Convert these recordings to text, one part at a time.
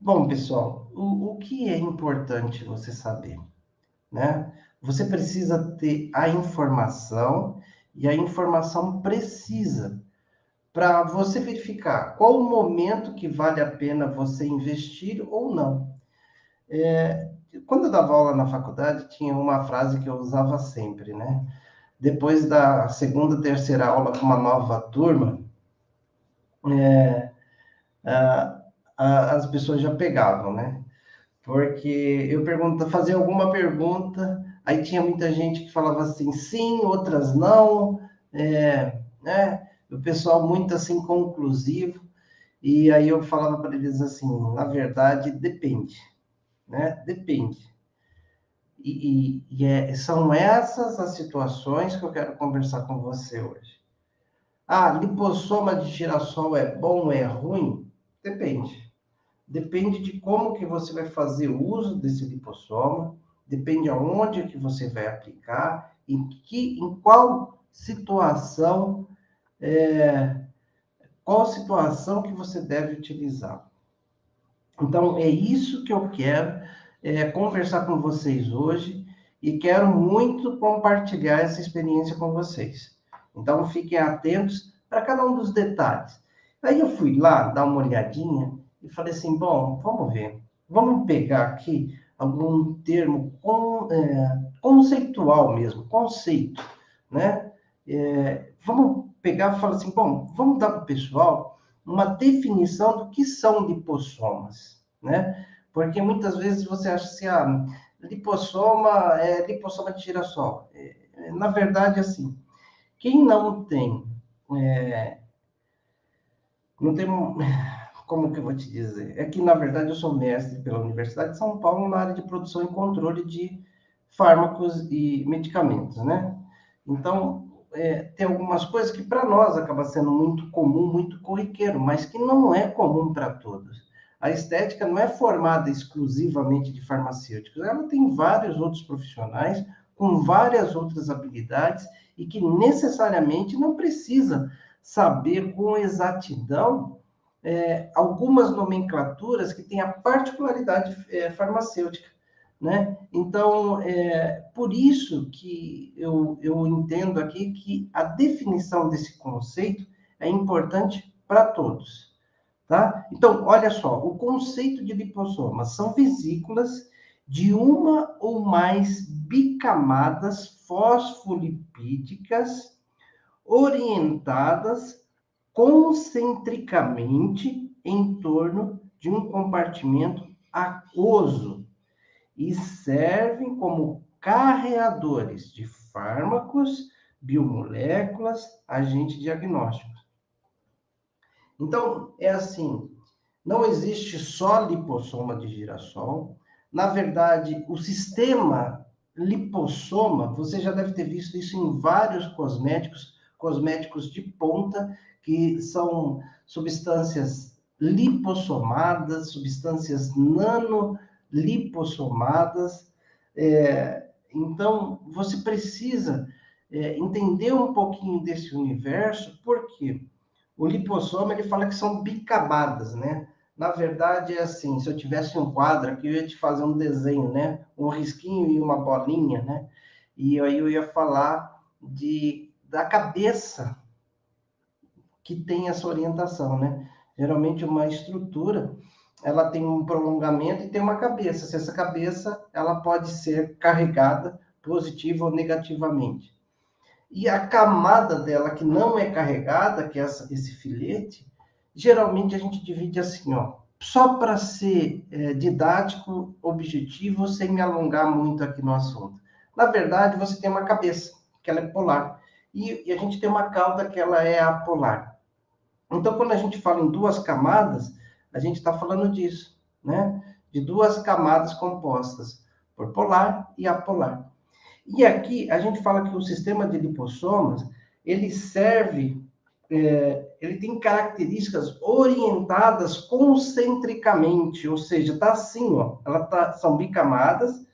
Bom, pessoal, o que é importante você saber, né? Você precisa ter a informação e a informação precisa para você verificar qual o momento que vale a pena você investir ou não. Quando eu dava aula na faculdade, tinha uma frase que eu usava sempre, né? Depois da segunda, terceira aula com uma nova turma, ah, as pessoas já pegavam, né? Porque fazia alguma pergunta, aí tinha muita gente que falava assim, sim, outras não, né? O pessoal muito assim conclusivo, e aí eu falava para eles assim, na verdade, depende, né? Depende. São essas as situações que eu quero conversar com você hoje. Ah, lipossoma de girassol é bom ou é ruim? Depende. Depende de como que você vai fazer uso desse lipossoma, depende aonde que você vai aplicar, em qual situação que você deve utilizar. Então, é isso que eu quero conversar com vocês hoje e quero muito compartilhar essa experiência com vocês. Então, fiquem atentos para cada um dos detalhes. Aí eu fui lá dar uma olhadinha e falei assim, bom, vamos ver. Vamos pegar aqui algum termo conceitual mesmo, conceito, né? Vamos pegar e falar assim, bom, vamos dar para o pessoal uma definição do que são lipossomas, né? Porque muitas vezes você acha assim, lipossoma é lipossoma de girassol. Na verdade, assim, quem não tem, como que eu vou te dizer? É que, na verdade, eu sou mestre pela Universidade de São Paulo na área de produção e controle de fármacos e medicamentos, né? Então, tem algumas coisas que para nós acaba sendo muito comum, muito corriqueiro, mas que não é comum para todos. A estética não é formada exclusivamente de farmacêuticos, ela tem vários outros profissionais com várias outras habilidades e que necessariamente não precisa saber com exatidão algumas nomenclaturas que têm a particularidade farmacêutica, né? Então, por isso que eu entendo aqui que a definição desse conceito é importante para todos, tá? Então, olha só, o conceito de lipossoma são vesículas de uma ou mais bicamadas fosfolipídicas orientadas concentricamente em torno de um compartimento aquoso e servem como carreadores de fármacos, biomoléculas, agentes diagnósticos. Então, é assim, não existe só lipossoma de girassol. Na verdade, o sistema lipossoma, você já deve ter visto isso em vários cosméticos de ponta, que são substâncias lipossomadas, substâncias nanolipossomadas. Então, você precisa entender um pouquinho desse universo, porque o lipossoma, ele fala que são bicamadas, né? Na verdade, é assim, se eu tivesse um quadro aqui, eu ia te fazer um desenho, né? Um risquinho e uma bolinha, né? E aí eu ia falar da cabeça que tem essa orientação, né? Geralmente uma estrutura, ela tem um prolongamento e tem uma cabeça. Se essa cabeça, ela pode ser carregada positiva ou negativamente. E a camada dela que não é carregada, que é esse filete, geralmente a gente divide assim, ó. Só para ser didático, objetivo, sem me alongar muito aqui no assunto. Na verdade, você tem uma cabeça, que ela é polar. E a gente tem uma cauda que ela é apolar. Então, quando a gente fala em duas camadas, a gente está falando disso, né? De duas camadas compostas por polar e apolar. E aqui a gente fala que o sistema de lipossomas, ele serve, ele tem características orientadas concentricamente, ou seja, tá assim, ó, são bicamadas,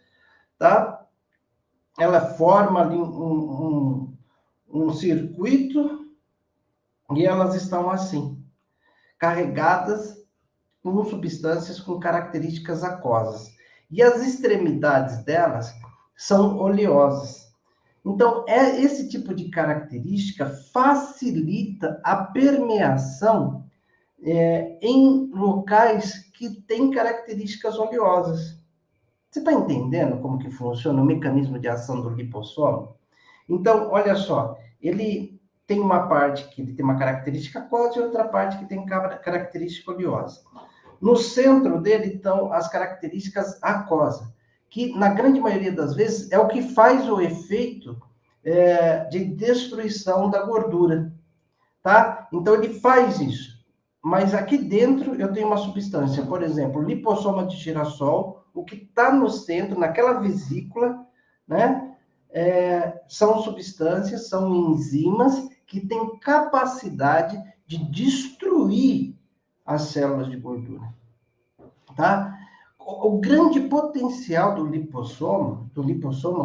tá? Ela forma ali um circuito e elas estão assim, carregadas com substâncias com características aquosas. E as extremidades delas são oleosas. Então, esse tipo de característica facilita a permeação em locais que têm características oleosas. Você está entendendo como que funciona o mecanismo de ação do lipossoma? Então, olha só, ele tem uma parte que ele tem uma característica aquosa e outra parte que tem característica oleosa. No centro dele estão as características aquosa, que na grande maioria das vezes é o que faz o efeito de destruição da gordura, tá? Então ele faz isso. Mas aqui dentro eu tenho uma substância, por exemplo, lipossoma de girassol, o que está no centro, naquela vesícula, né? São substâncias, são enzimas que têm capacidade de destruir as células de gordura, tá? O grande potencial do lipossoma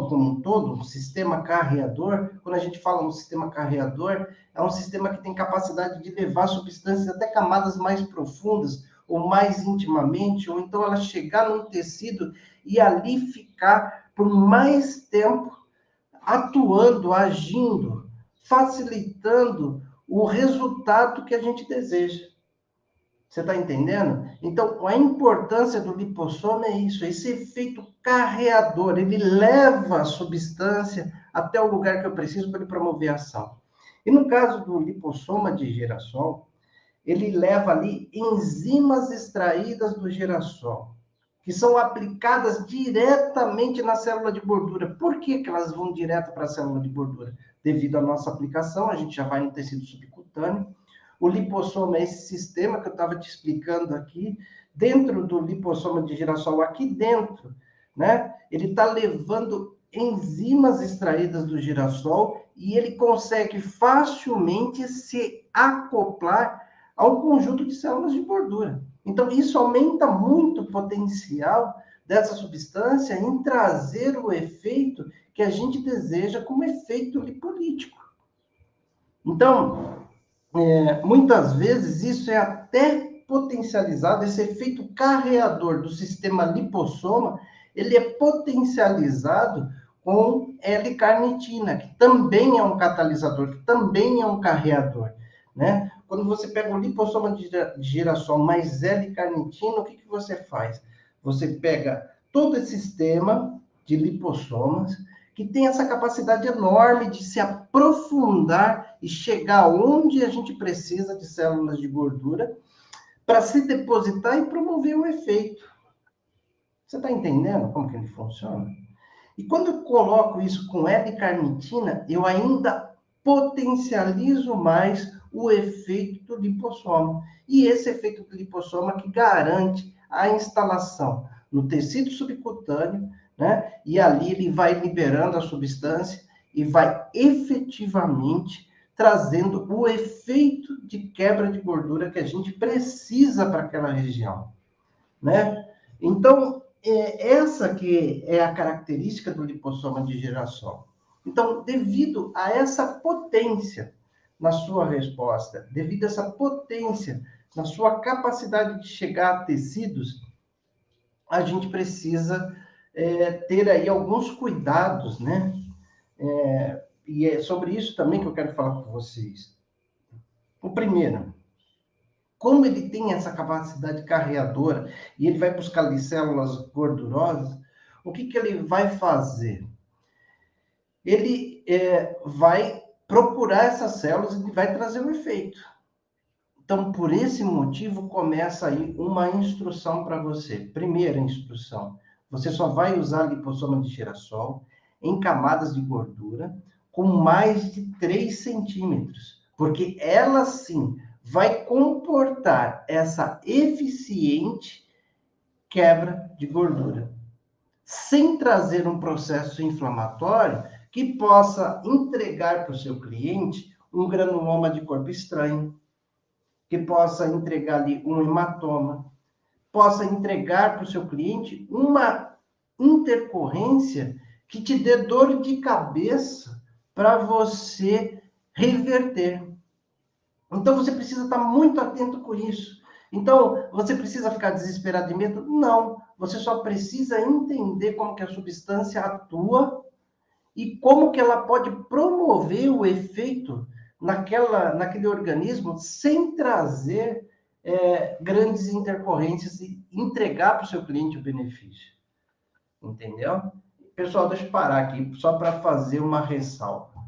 como um todo, um sistema carreador, quando a gente fala um sistema carreador, é um sistema que tem capacidade de levar substâncias até camadas mais profundas, ou mais intimamente, ou então ela chegar num tecido e ali ficar por mais tempo atuando, agindo, facilitando o resultado que a gente deseja. Você está entendendo? Então, a importância do lipossoma é isso, esse efeito carreador, ele leva a substância até o lugar que eu preciso para ele promover a ação. E no caso do lipossoma de girassol, ele leva ali enzimas extraídas do girassol, que são aplicadas diretamente na célula de gordura. Por que que elas vão direto para a célula de gordura? Devido à nossa aplicação, a gente já vai no tecido subcutâneo. O lipossoma é esse sistema que eu estava te explicando aqui, dentro do lipossoma de girassol, aqui dentro, né? Ele está levando enzimas extraídas do girassol e ele consegue facilmente se acoplar a um conjunto de células de gordura. Então, isso aumenta muito o potencial dessa substância em trazer o efeito que a gente deseja como efeito lipolítico. Então, muitas vezes isso é até potencializado, esse efeito carreador do sistema lipossoma, ele é potencializado com L-carnitina, que também é um catalisador, que também é um carreador, né? Quando você pega o lipossoma de girassol mais L-carnitina, o que que você faz? Você pega todo esse sistema de lipossomas, que tem essa capacidade enorme de se aprofundar e chegar onde a gente precisa de células de gordura para se depositar e promover o efeito. Você está entendendo como que ele funciona? E quando eu coloco isso com L-carnitina, eu ainda potencializo mais o efeito do lipossoma. E esse efeito do lipossoma que garante a instalação no tecido subcutâneo, né? E ali ele vai liberando a substância e vai efetivamente trazendo o efeito de quebra de gordura que a gente precisa para aquela região, né? Então, essa que é a característica do lipossoma de girassol. Então, devido a essa potência na sua resposta, devido a essa potência na sua capacidade de chegar a tecidos, a gente precisa ter aí alguns cuidados, né? E é sobre isso também que eu quero falar com vocês. O primeiro, como ele tem essa capacidade carreadora e ele vai buscar ali células gordurosas, o que que ele vai fazer? Ele vai procurar essas células e vai trazer um efeito. Então, por esse motivo, começa aí uma instrução para você. Primeira instrução, você só vai usar lipossoma de girassol em camadas de gordura com mais de 3 centímetros, porque ela sim vai comportar essa eficiente quebra de gordura, sem trazer um processo inflamatório que possa entregar para o seu cliente um granuloma de corpo estranho, que possa entregar ali um hematoma, possa entregar para o seu cliente uma intercorrência que te dê dor de cabeça para você reverter. Então, você precisa estar muito atento com isso. Então, você precisa ficar desesperado de medo? Não. Você só precisa entender como que a substância atua e como que ela pode promover o efeito naquele organismo sem trazer grandes intercorrências e entregar para o seu cliente o benefício. Entendeu? Pessoal, deixa eu parar aqui só para fazer uma ressalva.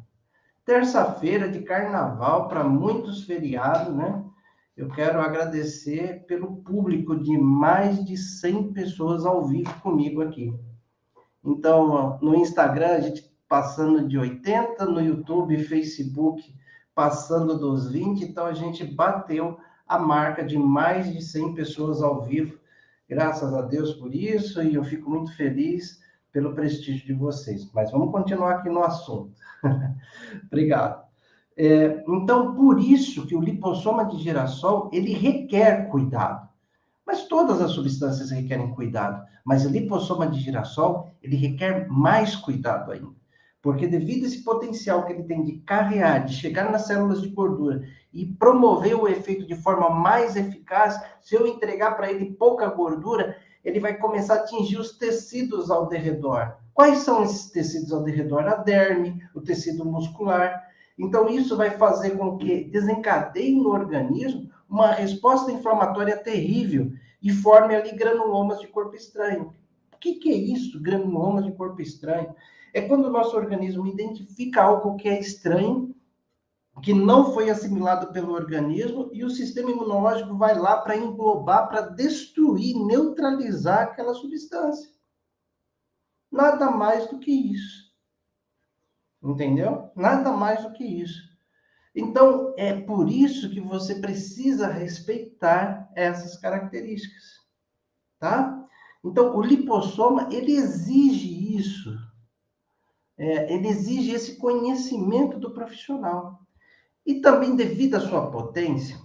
Terça-feira de carnaval, para muitos feriados, né? Eu quero agradecer pelo público de mais de 100 pessoas ao vivo comigo aqui. Então, no Instagram, a gente passando de 80, no YouTube e Facebook passando dos 20, então a gente bateu a marca de mais de 100 pessoas ao vivo. Graças a Deus por isso, e eu fico muito feliz pelo prestígio de vocês. Mas vamos continuar aqui no assunto. Obrigado. Então, por isso que o lipossoma de girassol, ele requer cuidado. Mas todas as substâncias requerem cuidado. Mas o lipossoma de girassol, ele requer mais cuidado ainda. Porque devido a esse potencial que ele tem de carrear, de chegar nas células de gordura e promover o efeito de forma mais eficaz, se eu entregar para ele pouca gordura, ele vai começar a atingir os tecidos ao redor. Quais são esses tecidos ao redor? A derme, o tecido muscular. Então, isso vai fazer com que desencadeie no organismo uma resposta inflamatória terrível e forme ali granulomas de corpo estranho. O que é isso, granulomas de corpo estranho? É quando o nosso organismo identifica algo que é estranho, que não foi assimilado pelo organismo, e o sistema imunológico vai lá para englobar, para destruir, neutralizar aquela substância. Nada mais do que isso. Entendeu? Nada mais do que isso. Então, é por isso que você precisa respeitar essas características, tá? Então, o lipossoma, ele exige isso. Ele exige esse conhecimento do profissional. E também, devido à sua potência,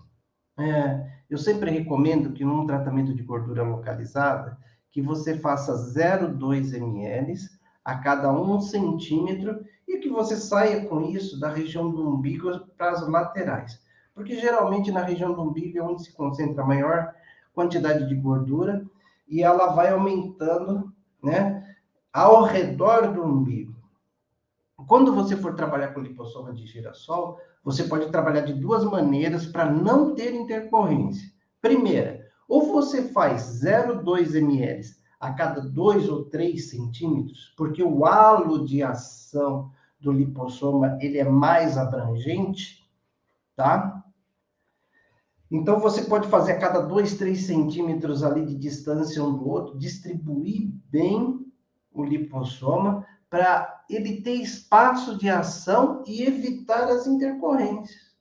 eu sempre recomendo que num tratamento de gordura localizada, que você faça 0,2 ml a cada 1 centímetro e que você saia com isso da região do umbigo para as laterais. Porque geralmente na região do umbigo é onde se concentra a maior quantidade de gordura e ela vai aumentando, né, ao redor do umbigo. Quando você for trabalhar com lipossoma de girassol, você pode trabalhar de duas maneiras para não ter intercorrência. Primeira, ou você faz 0,2 ml a cada 2 ou 3 centímetros, porque o halo de ação do lipossoma ele é mais abrangente, tá? Então, você pode fazer a cada 2, 3 centímetros ali de distância um do outro, distribuir bem o lipossoma para ele ter espaço de ação e evitar as intercorrências.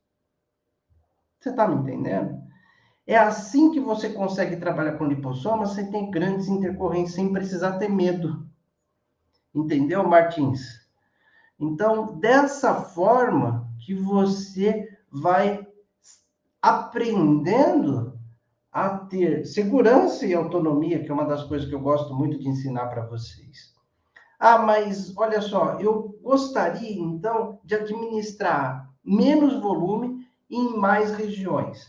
Você está me entendendo? É assim que você consegue trabalhar com lipossoma sem ter grandes intercorrências, sem precisar ter medo. Entendeu, Martins? Então, dessa forma que você vai aprendendo a ter segurança e autonomia, que é uma das coisas que eu gosto muito de ensinar para vocês. Ah, mas olha só, eu gostaria então de administrar menos volume em mais regiões.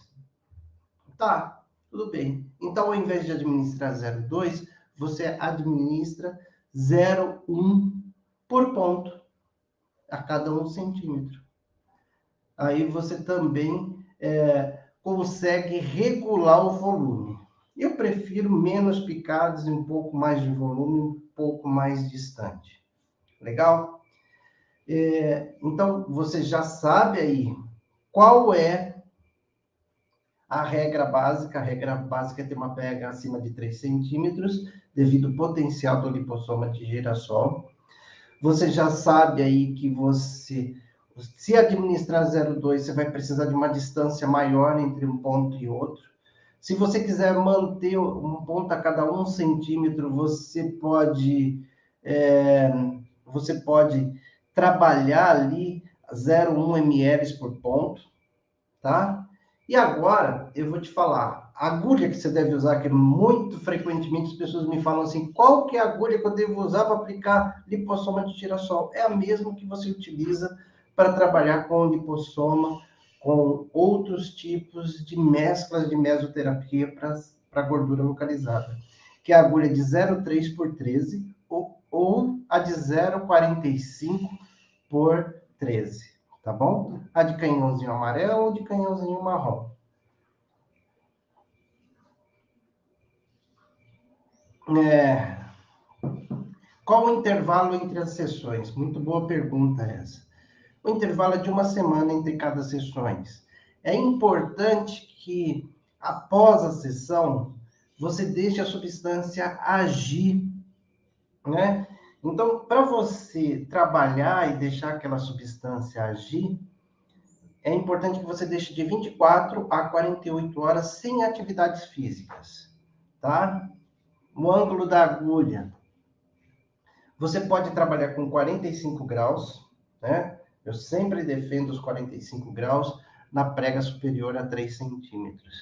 Tá, tudo bem. Então, ao invés de administrar 0,2, você administra 0,1 por ponto a cada 1 centímetro. Aí você também consegue regular o volume. Eu prefiro menos picados e um pouco mais de volume, um pouco mais distante. Legal? Então, você já sabe aí qual é a regra básica. A regra básica é ter uma pH acima de 3 centímetros, devido ao potencial do lipossoma de girassol. Você já sabe aí que se administrar 0,2, você vai precisar de uma distância maior entre um ponto e outro. Se você quiser manter um ponto a cada 1 centímetro, você pode trabalhar ali 0,1 ml por ponto, tá? E agora, eu vou te falar, a agulha que você deve usar, que muito frequentemente as pessoas me falam assim, qual que é a agulha que eu devo usar para aplicar lipossoma de girassol? É a mesma que você utiliza para trabalhar com lipossoma com outros tipos de mesclas de mesoterapia para gordura localizada, que é a agulha de 0,3 por 13 ou a de 0,45 por 13, tá bom? A de canhãozinho amarelo ou de canhãozinho marrom. Qual o intervalo entre as sessões? Muito boa pergunta essa. O intervalo é de 1 semana entre cada sessões. É importante que, após a sessão, você deixe a substância agir, né? Então, para você trabalhar e deixar aquela substância agir, é importante que você deixe de 24 a 48 horas sem atividades físicas, tá? O ângulo da agulha. Você pode trabalhar com 45 graus, né? Eu sempre defendo os 45 graus na prega superior a 3 centímetros.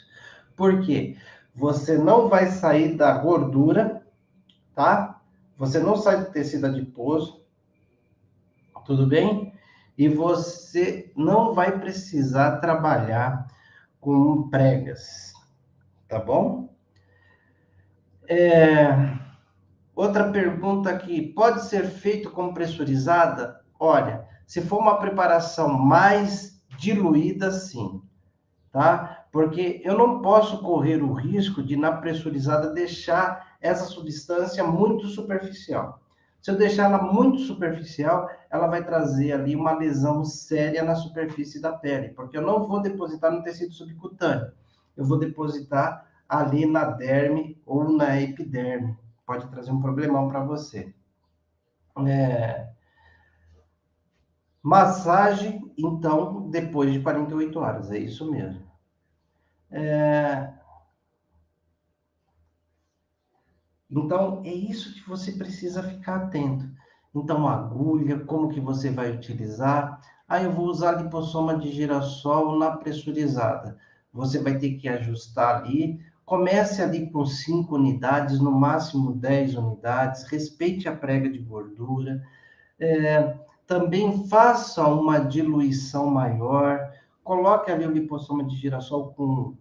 Por quê? Você não vai sair da gordura, tá? Você não sai do tecido adiposo, tudo bem? E você não vai precisar trabalhar com pregas, tá bom? Outra pergunta aqui, pode ser feito com pressurizada? Olha, se for uma preparação mais diluída, sim, tá? Porque eu não posso correr o risco de, na pressurizada, deixar essa substância muito superficial. Se eu deixar ela muito superficial, ela vai trazer ali uma lesão séria na superfície da pele, porque eu não vou depositar no tecido subcutâneo, eu vou depositar ali na derme ou na epiderme. Pode trazer um problemão para você. Massagem, então, depois de 48 horas, é isso mesmo. Então, é isso que você precisa ficar atento. Então, a agulha, como que você vai utilizar? Ah, eu vou usar lipossoma de girassol na pressurizada. Você vai ter que ajustar ali. Comece ali com 5 unidades, no máximo 10 unidades. Respeite a prega de gordura. Também faça uma diluição maior. Coloque ali o lipossoma de girassol com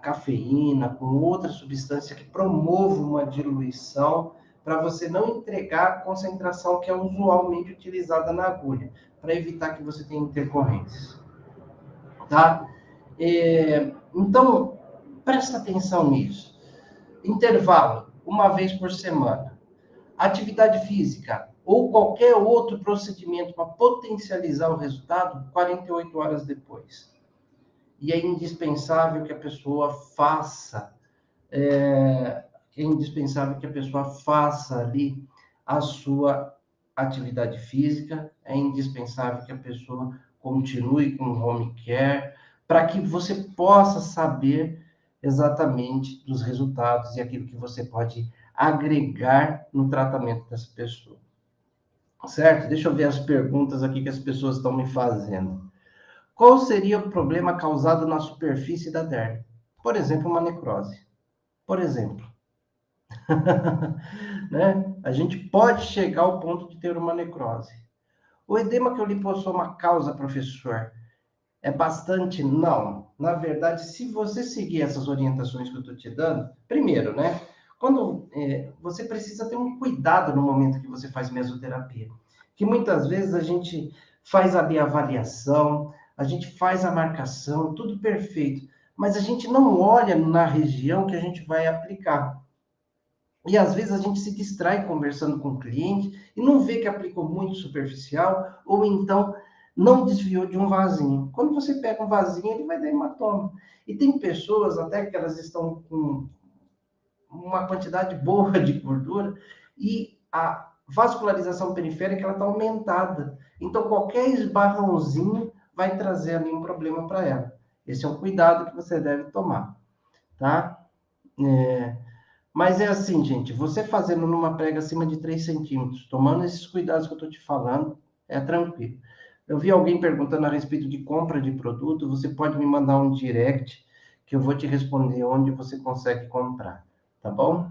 cafeína, com outra substância que promova uma diluição, para você não entregar a concentração que é usualmente utilizada na agulha, para evitar que você tenha intercorrências. Tá? Então, presta atenção nisso. Intervalo, 1 vez por semana. Atividade física ou qualquer outro procedimento para potencializar o resultado, 48 horas depois. E é indispensável que a pessoa faça, ali a sua atividade física, é indispensável que a pessoa continue com o home care, para que você possa saber exatamente dos resultados e aquilo que você pode agregar no tratamento dessa pessoa. Certo? Deixa eu ver as perguntas aqui que as pessoas estão me fazendo. Qual seria o problema causado na superfície da derme? Por exemplo, uma necrose. Por exemplo. Né? A gente pode chegar ao ponto de ter uma necrose. O edema que o lipossoma causa, professor, é bastante? Não. Na verdade, se você seguir essas orientações que eu estou te dando, primeiro, né? Quando você precisa ter um cuidado no momento que você faz mesoterapia, que muitas vezes a gente faz ali a avaliação, a gente faz a marcação, tudo perfeito, mas a gente não olha na região que a gente vai aplicar. E às vezes a gente se distrai conversando com o cliente e não vê que aplicou muito superficial, ou então não desviou de um vasinho. Quando você pega um vasinho, ele vai dar hematoma. E tem pessoas até que elas estão com uma quantidade boa de gordura e a vascularização periférica ela está aumentada. Então qualquer esbarrãozinho vai trazer ali um problema para ela. Esse é um cuidado que você deve tomar, tá? Mas é assim, gente, você fazendo numa prega acima de 3 centímetros, tomando esses cuidados que eu estou te falando, é tranquilo. Eu vi alguém perguntando a respeito de compra de produto, você pode me mandar um direct que eu vou te responder onde você consegue comprar, tá bom?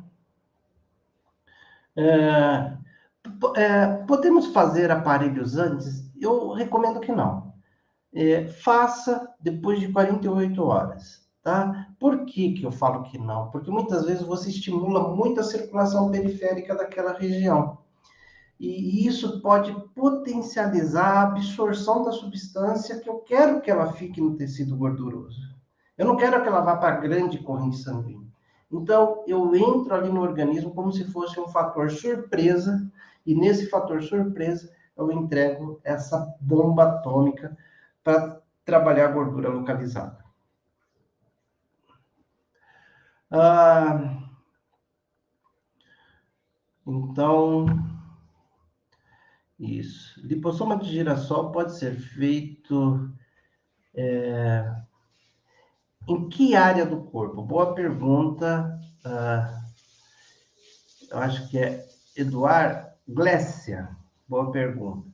Podemos fazer aparelhos antes? Eu recomendo que não. faça depois de 48 horas, tá? Por que que eu falo que não? Porque muitas vezes você estimula muito a circulação periférica daquela região. E isso pode potencializar a absorção da substância que eu quero que ela fique no tecido gorduroso. Eu não quero que ela vá para a grande corrente sanguínea. Então, eu entro ali no organismo como se fosse um fator surpresa, e nesse fator surpresa, eu entrego essa bomba atômica para trabalhar a gordura localizada. Então, isso. Lipossoma de girassol pode ser feito em que área do corpo? Boa pergunta. Eu acho que é Eduardo Glécia. Boa pergunta.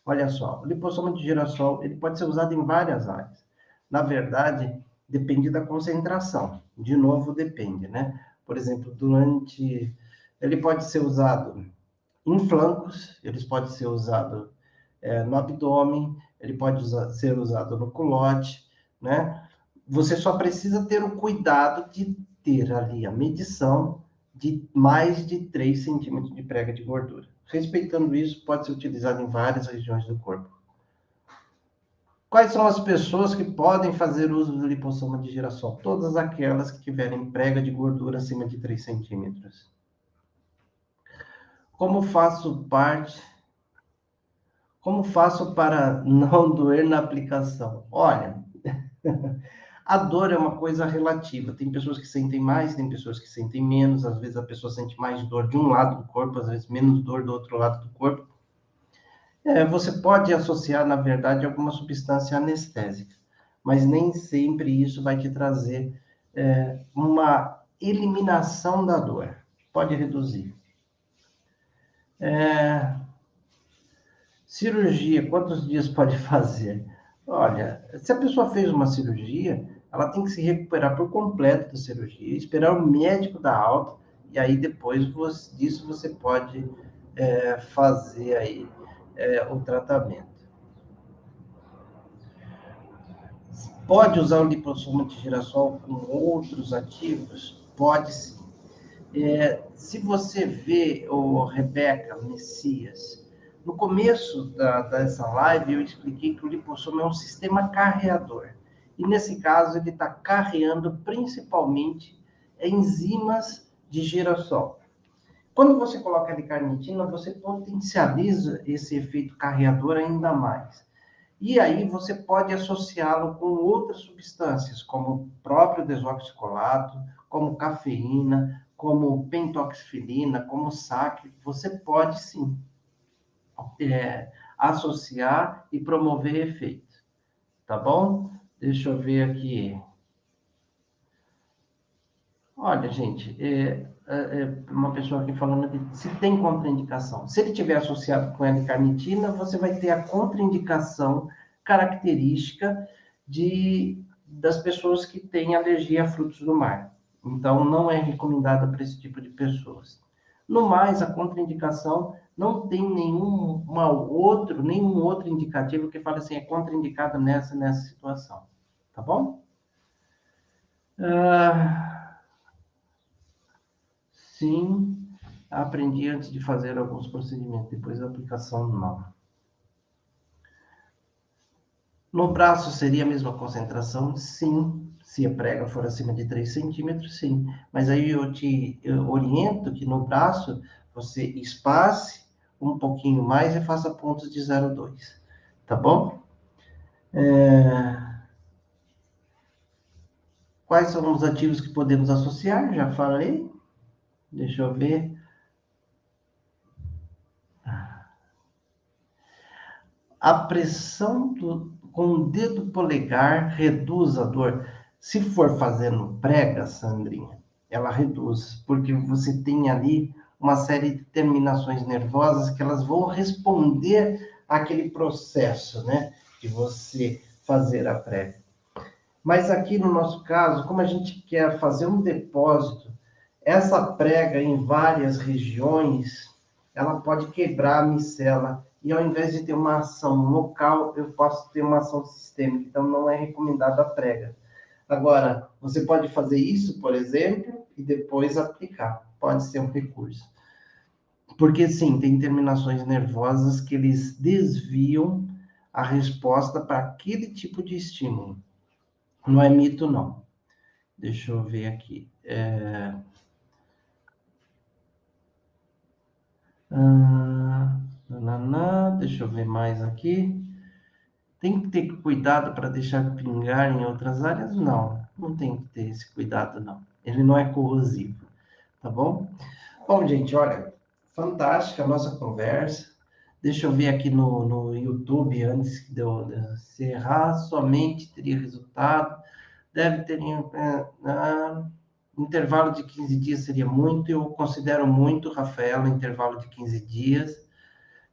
Olha só, o lipossoma de girassol ele pode ser usado em várias áreas. Na verdade, depende da concentração. De novo, depende, né? Por exemplo, ele pode ser usado em flancos, ele pode ser usado no abdômen, ele pode ser usado no culote, né? Você só precisa ter o cuidado de ter ali a medição de mais de 3 centímetros de prega de gordura. Respeitando isso, pode ser utilizado em várias regiões do corpo. Quais são as pessoas que podem fazer uso do lipossoma de girassol? Todas aquelas que tiverem prega de gordura acima de 3 centímetros. Como faço para não doer na aplicação? Olha, a dor é uma coisa relativa. Tem pessoas que sentem mais, tem pessoas que sentem menos. Às vezes a pessoa sente mais dor de um lado do corpo, às vezes menos dor do outro lado do corpo. Você pode associar, na verdade, alguma substância anestésica, mas nem sempre isso vai te trazer uma eliminação da dor. Pode reduzir. Cirurgia, quantos dias pode fazer? Olha, se a pessoa fez uma cirurgia, ela tem que se recuperar por completo da cirurgia, esperar o médico dar alta, e aí depois disso você pode fazer aí o tratamento. Pode usar o lipossoma de girassol com outros ativos? Pode sim. Se você vê, Rebeca Messias, no começo dessa live eu expliquei que o lipossoma é um sistema carreador. E nesse caso ele está carreando principalmente enzimas de girassol. Quando você coloca L-carnitina, você potencializa esse efeito carreador ainda mais. E aí você pode associá-lo com outras substâncias, como o próprio desoxicolato, como cafeína, como pentoxifilina, como sacre. Você pode sim associar e promover efeito. Tá bom? Deixa eu ver aqui. Olha, gente, uma pessoa aqui falando de se tem contraindicação. Se ele tiver associado com L-carnitina, você vai ter a contraindicação característica das pessoas que têm alergia a frutos do mar. Então, não é recomendada para esse tipo de pessoas. No mais, a contraindicação não tem nenhum outro indicativo que fale assim, é contraindicado nessa situação. Tá bom? Sim, aprendi antes de fazer alguns procedimentos, depois da aplicação não. No braço seria a mesma concentração? Sim. Se a prega for acima de 3 centímetros, sim. Mas aí eu oriento que no braço você espace um pouquinho mais e faça pontos de 0,2. Tá bom? Quais são os ativos que podemos associar? Já falei. Deixa eu ver. A pressão com o dedo polegar reduz a dor. Se for fazendo prega, Sandrinha, ela reduz, porque você tem ali uma série de terminações nervosas que elas vão responder àquele processo, né, de você fazer a prega. Mas aqui no nosso caso, como a gente quer fazer um depósito, essa prega em várias regiões, ela pode quebrar a micela e ao invés de ter uma ação local, eu posso ter uma ação sistêmica. Então, não é recomendado a prega. Agora, você pode fazer isso, por exemplo, e depois aplicar. Pode ser um recurso. Porque, sim, tem terminações nervosas que eles desviam a resposta para aquele tipo de estímulo. Não é mito, não. Deixa eu ver aqui. Deixa eu ver mais aqui. Tem que ter cuidado para deixar pingar em outras áreas? Não, não tem que ter esse cuidado, não. Ele não é corrosivo, tá bom? Bom, gente, olha, fantástica a nossa conversa. Deixa eu ver aqui no YouTube, antes de eu encerrar, somente teria resultado. Deve ter intervalo de 15 dias seria muito, eu considero muito, Rafaela, intervalo de 15 dias.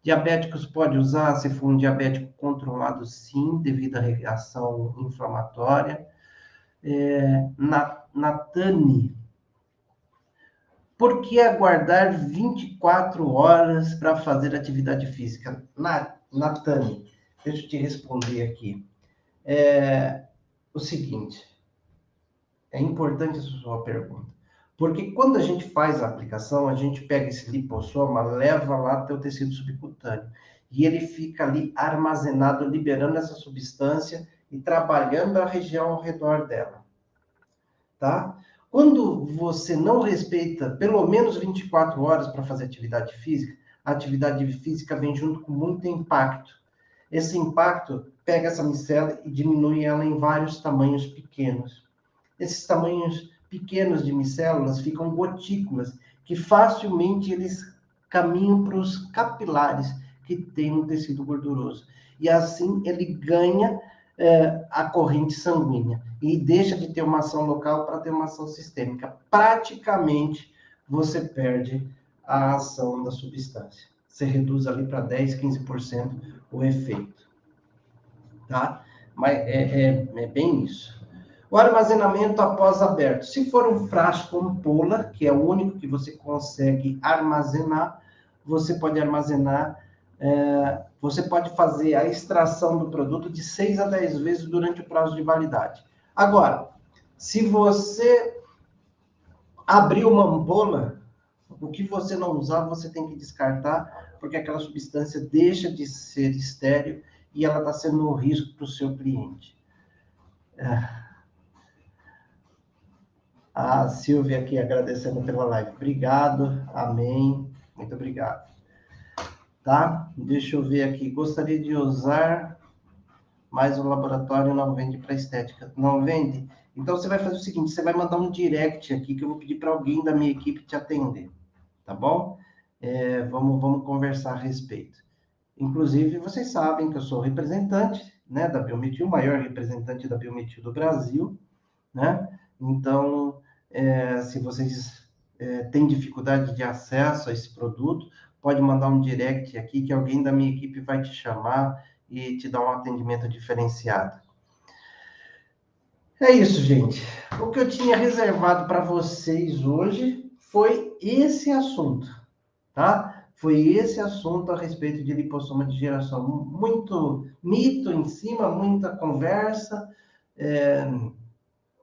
Diabéticos pode usar, se for um diabético controlado, sim, devido à reação inflamatória. Natane, por que aguardar 24 horas para fazer atividade física? Natane, deixa eu te responder aqui. O seguinte, é importante essa sua pergunta. Porque quando a gente faz a aplicação, a gente pega esse lipossoma, leva lá até o tecido subcutâneo. E ele fica ali armazenado, liberando essa substância e trabalhando a região ao redor dela. Tá? Quando você não respeita pelo menos 24 horas para fazer atividade física, a atividade física vem junto com muito impacto. Esse impacto pega essa micela e diminui ela em vários tamanhos pequenos. Esses tamanhos pequenos de micélulas ficam gotículas, que facilmente eles caminham para os capilares que tem no tecido gorduroso. E assim ele ganha a corrente sanguínea e deixa de ter uma ação local para ter uma ação sistêmica. Praticamente você perde a ação da substância. Você reduz ali para 10, 15% o efeito. Tá? Mas é bem isso. O armazenamento após aberto. Se for um frasco ampola, que é o único que você consegue armazenar, você pode armazenar, você pode fazer a extração do produto de 6 a 10 vezes durante o prazo de validade. Agora, se você abrir uma ampola, o que você não usar, você tem que descartar, porque aquela substância deixa de ser estéril e ela está sendo um risco para o seu cliente. A Silvia aqui agradecendo pela live. Obrigado, amém. Muito obrigado. Tá? Deixa eu ver aqui. Gostaria de usar, mas o laboratório não vende para estética. Não vende? Então você vai fazer o seguinte: você vai mandar um direct aqui que eu vou pedir para alguém da minha equipe te atender. Tá bom? Vamos conversar a respeito. Inclusive, vocês sabem que eu sou representante, né, da Biometil, o maior representante da Biometil do Brasil, né? Então, se vocês têm dificuldade de acesso a esse produto, pode mandar um direct aqui que alguém da minha equipe vai te chamar e te dar um atendimento diferenciado. É isso, gente. O que eu tinha reservado para vocês hoje foi esse assunto, tá? Foi esse assunto a respeito de lipossoma de geração. Muito mito em cima, muita conversa,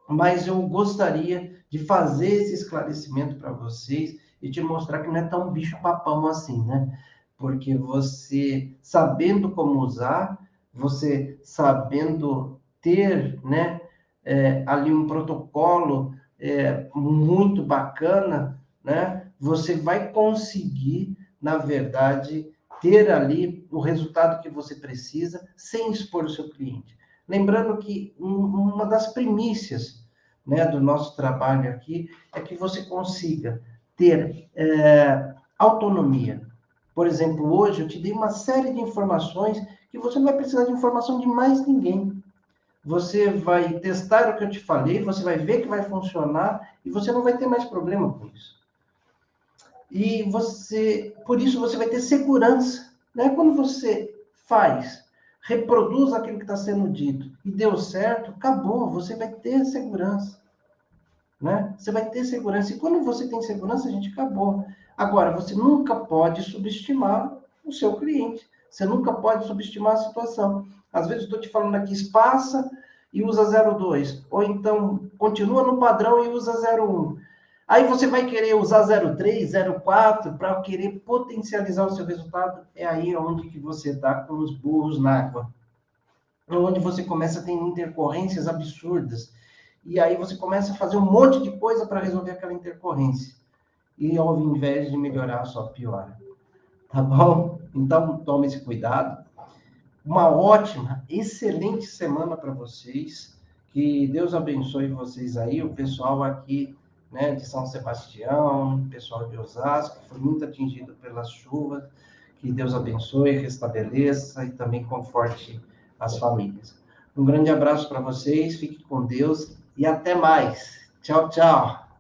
mas eu gostaria de fazer esse esclarecimento para vocês e te mostrar que não é tão bicho-papão assim, né? Porque você, sabendo como usar, você sabendo ter, né, ali um protocolo muito bacana, né? Você vai conseguir, na verdade, ter ali o resultado que você precisa sem expor o seu cliente. Lembrando que uma das primícias, né, do nosso trabalho aqui é que você consiga ter autonomia. Por exemplo, hoje eu te dei uma série de informações que você não vai precisar de informação de mais ninguém. Você vai testar o que eu te falei, você vai ver que vai funcionar e você não vai ter mais problema com isso. E por isso você vai ter segurança, né? Quando você reproduz aquilo que está sendo dito e deu certo, acabou, você vai ter segurança, né? Você vai ter segurança. E quando você tem segurança, a gente acabou. Agora, você nunca pode subestimar o seu cliente. Você nunca pode subestimar a situação. Às vezes, estou te falando aqui, espaça e usa 0,2. Ou então, continua no padrão e usa 0,1. Aí você vai querer usar 0,3, 0,4 para querer potencializar o seu resultado. É aí onde que você está com os burros na água. É onde você começa a ter intercorrências absurdas. E aí você começa a fazer um monte de coisa para resolver aquela intercorrência. E ao invés de melhorar, só piora. Tá bom? Então, tome esse cuidado. Uma ótima, excelente semana para vocês. Que Deus abençoe vocês aí, o pessoal aqui, né, de São Sebastião, o pessoal de Osasco, que foi muito atingido pelas chuvas. Que Deus abençoe, restabeleça e também conforte as famílias. Um grande abraço para vocês, fiquem com Deus e até mais. Tchau, tchau.